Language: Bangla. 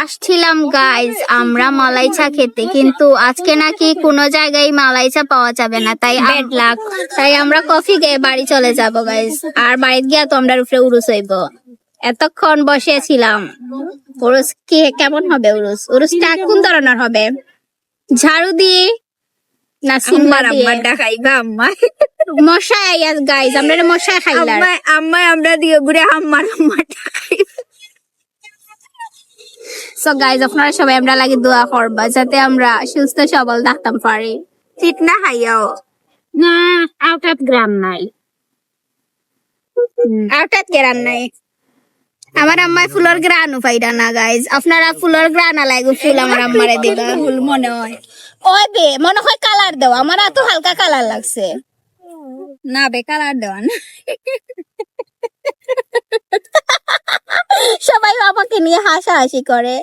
আসছিলাম গাইজ আমরা মালাই চা খেতে, কিন্তু আজকে নাকি কোনো জায়গায় মালাই চা পাওয়া যাবে না, তাই ব্যাড লাক। তাই আমরা কফি খেয়ে বাড়ি চলে যাব গাইজ। আর বাড়িতে গিয়া তো আমরা উপরে উরুস হইব। এতক্ষণ বসেছিলাম। উরুস কি কেমন হবে? উরুসটা কোন ধরনের হবে? ঝাড়ু দিয়ে না সিংলা দিয়ে? খাইবা আম্মা মশাই আইয়া গাইজ, আমরা মশাই খাইলাম। আম্মা আমরা দিয়ে ঘুরে আম্মার সো গাইজ আপনারা সবাই আমরা লাগে দোয়া করবা যাতে আমরা সুস্থ সবল থাকতাম পারি। ঠিক না খাইয়াও না আউটাত গ্রাম নাই, আউটাত গ্রাম নাই। আমার আম্মাই ফুলের গ্রানও পাইরা না গাইজ। আপনারা ফুলের গ্রান লাগবে, ফুল আমার আম্মারে দিবা। ফুল মনে হয় ওই বে মনে হয় কালার দেওয়া, আমার এত হালকা কালার লাগছে। না বেকার আর দেওয়ান সবাই আমাকে নিয়ে হাসাহাসি করে।